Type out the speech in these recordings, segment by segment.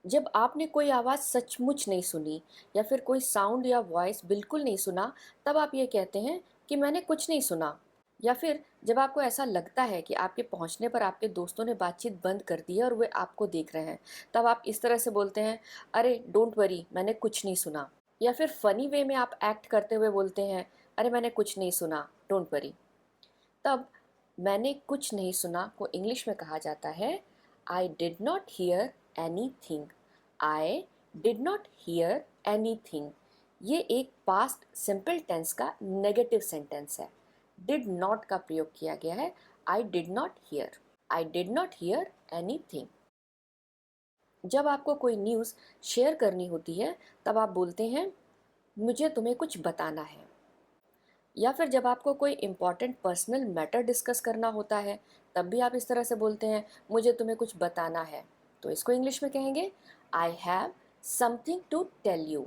जब आपने कोई आवाज़ सचमुच नहीं सुनी या फिर कोई साउंड या वॉइस बिल्कुल नहीं सुना, तब आप ये कहते हैं कि मैंने कुछ नहीं सुना। या फिर जब आपको ऐसा लगता है कि आपके पहुंचने पर आपके दोस्तों ने बातचीत बंद कर दी है और वे आपको देख रहे हैं, तब आप इस तरह से बोलते हैं, अरे डोंट वरी, मैंने कुछ नहीं सुना। या फिर फनी वे में आप एक्ट करते हुए बोलते हैं, अरे मैंने कुछ नहीं सुना, डोंट वरी। तब मैंने कुछ नहीं सुना को इंग्लिश में कहा जाता है, I did not here any thing. I did not here any thing. ये एक पास्ट सिंपल टेंस का नेगेटिव सेंटेंस है। डिड नॉट का प्रयोग किया गया है। I did not here, I did not here any thing. जब आपको कोई न्यूज़ शेयर करनी होती है, तब आप बोलते हैं, मुझे तुम्हें कुछ बताना है। या फिर जब आपको कोई इम्पॉर्टेंट पर्सनल मैटर डिस्कस करना होता है, तब भी आप इस तरह से बोलते हैं, मुझे तुम्हें कुछ बताना है। तो इसको इंग्लिश में कहेंगे, I have something to tell you.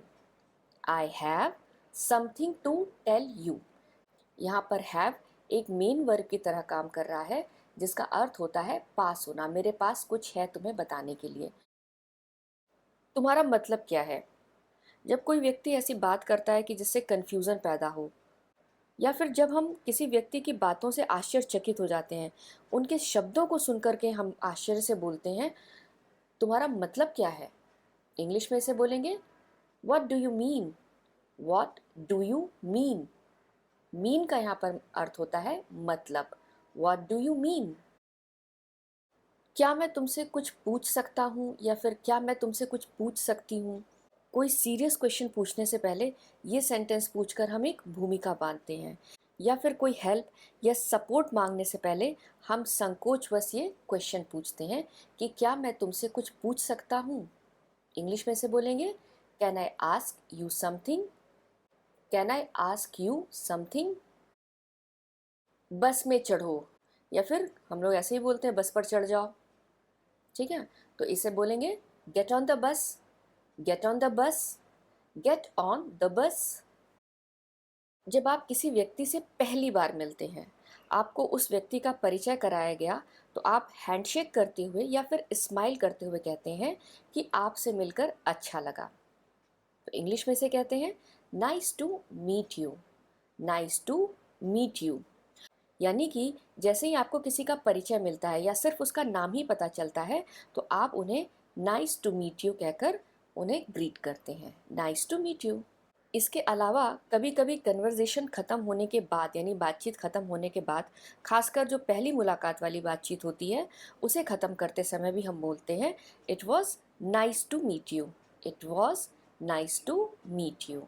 I have something to tell you. यहाँ पर हैव एक मेन वर्ब की तरह काम कर रहा है, जिसका अर्थ होता है पास होना। मेरे पास कुछ है तुम्हें बताने के लिए। तुम्हारा मतलब क्या है? जब कोई व्यक्ति ऐसी बात करता है कि जिससे कन्फ्यूज़न पैदा हो, या फिर जब हम किसी व्यक्ति की बातों से आश्चर्यचकित हो जाते हैं, उनके शब्दों को सुनकर के हम आश्चर्य से बोलते हैं, तुम्हारा मतलब क्या है? इंग्लिश में इसे बोलेंगे, what do you mean? What do you mean? Mean का यहाँ पर अर्थ होता है मतलब। What do you mean? क्या मैं तुमसे कुछ पूछ सकता हूँ, या फिर क्या मैं तुमसे कुछ पूछ सकती हूँ? कोई सीरियस क्वेश्चन पूछने से पहले ये सेंटेंस पूछकर हम एक भूमिका बांधते हैं। या फिर कोई हेल्प या सपोर्ट मांगने से पहले हम संकोचवश ये क्वेश्चन पूछते हैं कि क्या मैं तुमसे कुछ पूछ सकता हूँ? इंग्लिश में से बोलेंगे, can I ask you something? Can I ask you something? बस में चढ़ो, या फिर हम लोग ऐसे ही बोलते हैं, बस पर चढ़ जाओ। ठीक है, तो इसे बोलेंगे, get on the bus. Get on the bus. Get on the bus. जब आप किसी व्यक्ति से पहली बार मिलते हैं, आपको उस व्यक्ति का परिचय कराया गया, तो आप हैंडशेक करते हुए या फिर स्माइल करते हुए कहते हैं कि आपसे मिलकर अच्छा लगा। तो इंग्लिश में से कहते हैं, nice to meet you. Nice to meet you. यानी कि जैसे ही आपको किसी का परिचय मिलता है या सिर्फ उसका नाम ही पता चलता है, तो आप उन्हें नाइस टू मीट यू कहकर उन्हें ग्रीट करते हैं, नाइस टू मीट यू। इसके अलावा कभी कभी कन्वर्जेशन ख़त्म होने के बाद, यानी बातचीत ख़त्म होने के बाद, खासकर जो पहली मुलाकात वाली बातचीत होती है, उसे ख़त्म करते समय भी हम बोलते हैं, it was nice to meet you. It was nice to meet you.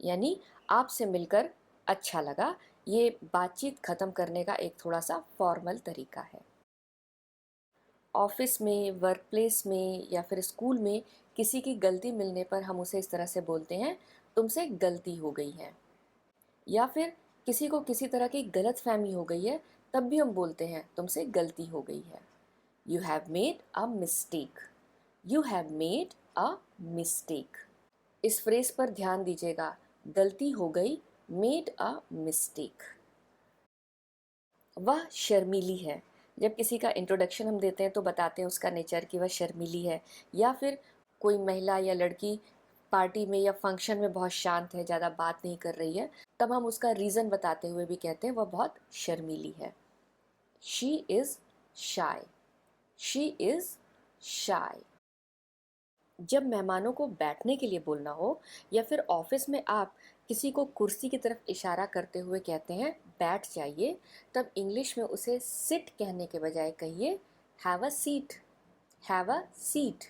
यानी आपसे मिलकर अच्छा लगा। ये बातचीत ख़त्म करने का एक थोड़ा सा फॉर्मल तरीका है। ऑफिस में, वर्क प्लेस में या फिर स्कूल में किसी की गलती मिलने पर हम उसे इस तरह से बोलते हैं, तुमसे गलती हो गई है। या फिर किसी को किसी तरह की गलत फहमी हो गई है, तब भी हम बोलते हैं, तुमसे गलती हो गई है। You have made a mistake. You have made a mistake. इस फ्रेज पर ध्यान दीजिएगा, गलती हो गई, मेड अ मिस्टेक। वह शर्मीली है। जब किसी का इंट्रोडक्शन हम देते हैं तो बताते हैं उसका नेचर कि वह शर्मीली है। या फिर कोई महिला या लड़की पार्टी में या फंक्शन में बहुत शांत है, ज़्यादा बात नहीं कर रही है, तब हम उसका रीज़न बताते हुए भी कहते हैं वह बहुत शर्मीली है। She is shy. She is shy. जब मेहमानों को बैठने के लिए बोलना हो, या फिर ऑफिस में आप किसी को कुर्सी की तरफ इशारा करते हुए कहते हैं बैठ जाइए, तब इंग्लिश में उसे सिट कहने के बजाय कहिए have a seat. Have a seat.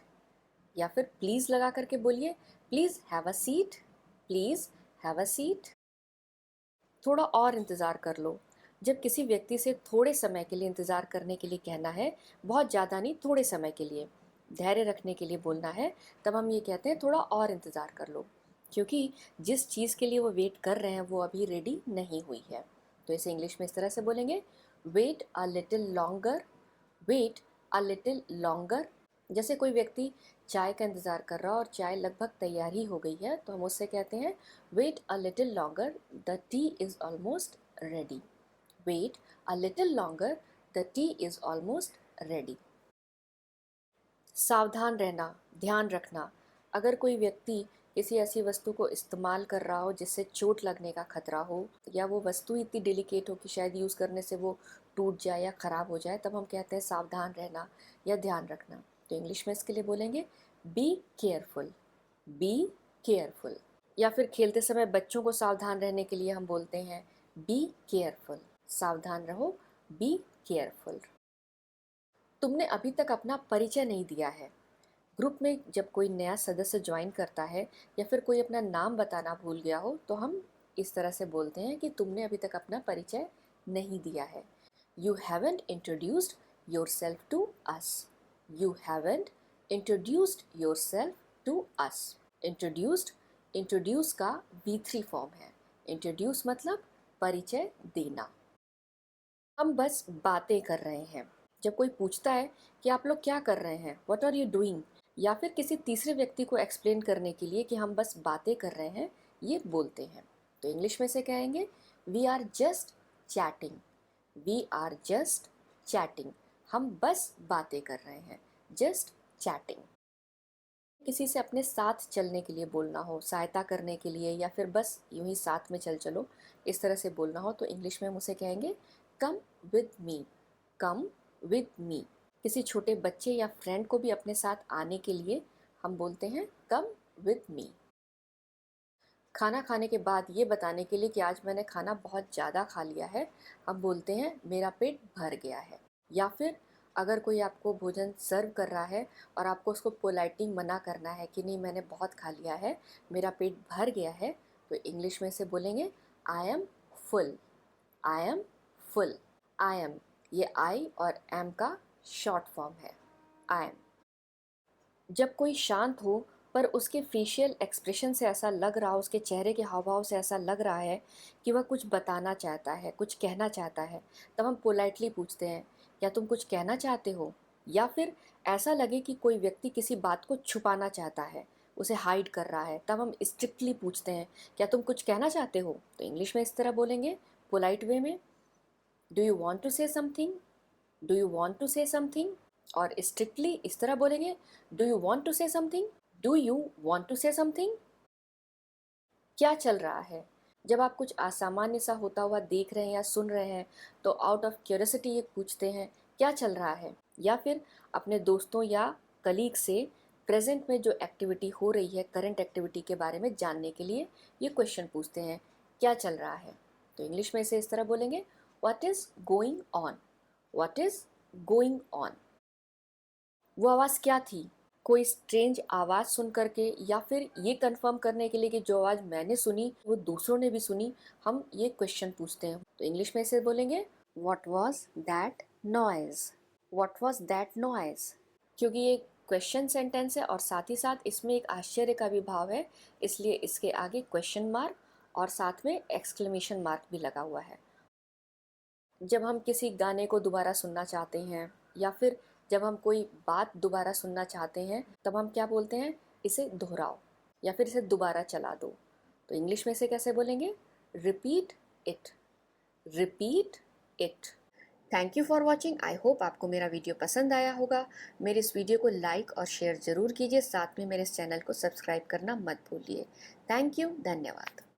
या फिर प्लीज़ लगा करके बोलिए, please have a seat. Please have a seat. थोड़ा और इंतज़ार कर लो। जब किसी व्यक्ति से थोड़े समय के लिए इंतज़ार करने के लिए कहना है, बहुत ज़्यादा नहीं, थोड़े समय के लिए धैर्य रखने के लिए बोलना है, तब हम ये कहते हैं थोड़ा और इंतज़ार कर लो, क्योंकि जिस चीज़ के लिए वो वेट कर रहे हैं वो अभी रेडी नहीं हुई है। तो इसे इंग्लिश में इस तरह से बोलेंगे, wait a little longer. Wait a little longer. जैसे कोई व्यक्ति चाय का इंतज़ार कर रहा हो और चाय लगभग तैयार ही हो गई है, तो हम उससे कहते हैं wait a little longer, the tea is almost ready. Wait a little longer, the tea is almost ready. सावधान रहना, ध्यान रखना। अगर कोई व्यक्ति किसी ऐसी वस्तु को इस्तेमाल कर रहा हो जिससे चोट लगने का खतरा हो, या वो वस्तु इतनी डेलिकेट हो कि शायद यूज़ करने से वो टूट जाए या ख़राब हो जाए, तब हम कहते हैं सावधान रहना या ध्यान रखना। तो इंग्लिश में इसके लिए बोलेंगे बी केयरफुल, बी केयरफुल। या फिर खेलते समय बच्चों को सावधान रहने के लिए हम बोलते हैं बी केयरफुल, सावधान रहो, बी केयरफुल। तुमने अभी तक अपना परिचय नहीं दिया है। ग्रुप में जब कोई नया सदस्य ज्वाइन करता है या फिर कोई अपना नाम बताना भूल गया हो, तो हम इस तरह से बोलते हैं कि तुमने अभी तक अपना परिचय नहीं दिया है। You haven't introduced yourself to us, you haven't introduced yourself to us. Introduced, introduce का V3 फॉर्म है। इंट्रोड्यूस मतलब परिचय देना। हम बस बातें कर रहे हैं। जब कोई पूछता है कि आप लोग क्या कर रहे हैं, व्हाट आर यू डूइंग, या फिर किसी तीसरे व्यक्ति को एक्सप्लेन करने के लिए कि हम बस बातें कर रहे हैं, ये बोलते हैं। तो इंग्लिश में से कहेंगे we are just chatting, we are just chatting. हम बस बातें कर रहे हैं, जस्ट चैटिंग। किसी से अपने साथ चलने के लिए बोलना हो, सहायता करने के लिए, या फिर बस यूं ही साथ में चल चलो, इस तरह से बोलना हो, तो इंग्लिश में हम उसे कहेंगे come with me, come with me. किसी छोटे बच्चे या फ्रेंड को भी अपने साथ आने के लिए हम बोलते हैं कम विद मी। खाना खाने के बाद ये बताने के लिए कि आज मैंने खाना बहुत ज़्यादा खा लिया है, हम बोलते हैं मेरा पेट भर गया है। या फिर अगर कोई आपको भोजन सर्व कर रहा है और आपको उसको पोलाइटली मना करना है कि नहीं मैंने बहुत खा लिया है, मेरा पेट भर गया है, तो इंग्लिश में से बोलेंगे I am full, I am full. I am, ये आई और एम का शॉर्ट फॉर्म है, आई एम। जब कोई शांत हो पर उसके फेशियल एक्सप्रेशन से ऐसा लग रहा हो, उसके चेहरे के हाव भाव से ऐसा लग रहा है कि वह कुछ बताना चाहता है, कुछ कहना चाहता है, तब हम पोलाइटली पूछते हैं क्या तुम कुछ कहना चाहते हो। या फिर ऐसा लगे कि कोई व्यक्ति किसी बात को छुपाना चाहता है, उसे हाइड कर रहा है, तब हम स्ट्रिक्टली पूछते हैं क्या तुम कुछ कहना चाहते हो। तो इंग्लिश में इस तरह बोलेंगे पोलाइट वे में, do you want to say something, do you want to say something. और स्ट्रिक्टली इस तरह बोलेंगे do you want to say something, do you want to say something. क्या चल रहा है, जब आप कुछ असामान्य सा होता हुआ देख रहे हैं या सुन रहे हैं, तो आउट ऑफ क्यूरियोसिटी ये पूछते हैं क्या चल रहा है। या फिर अपने दोस्तों या कलीग से प्रेजेंट में जो एक्टिविटी हो रही है, करंट एक्टिविटी के बारे में जानने के लिए ये क्वेश्चन पूछते हैं क्या चल रहा है। तो इंग्लिश में इसे इस तरह बोलेंगे what is going on, what is going on. वो आवाज़ क्या थी, कोई स्ट्रेंज आवाज़ सुन करके, या फिर ये कंफर्म करने के लिए कि जो आवाज़ मैंने सुनी वो दूसरों ने भी सुनी, हम ये क्वेश्चन पूछते हैं। तो इंग्लिश में इसे बोलेंगे what was that noise, what was that noise. क्योंकि ये क्वेश्चन सेंटेंस है और साथ ही साथ इसमें एक आश्चर्य का भी भाव है, इसलिए इसके आगे क्वेश्चन मार्क और साथ में एक्सक्लेमेशन मार्क भी लगा हुआ है। जब हम किसी गाने को दोबारा सुनना चाहते हैं, या फिर जब हम कोई बात दोबारा सुनना चाहते हैं, तब हम क्या बोलते हैं, इसे दोहराओ या फिर इसे दोबारा चला दो। तो इंग्लिश में इसे कैसे बोलेंगे, repeat it, repeat it. Thank you for watching. I hope आपको मेरा वीडियो पसंद आया होगा। मेरे इस वीडियो को लाइक और शेयर ज़रूर कीजिए, साथ में मेरे इस चैनल को सब्सक्राइब करना मत भूलिए। थैंक यू, धन्यवाद।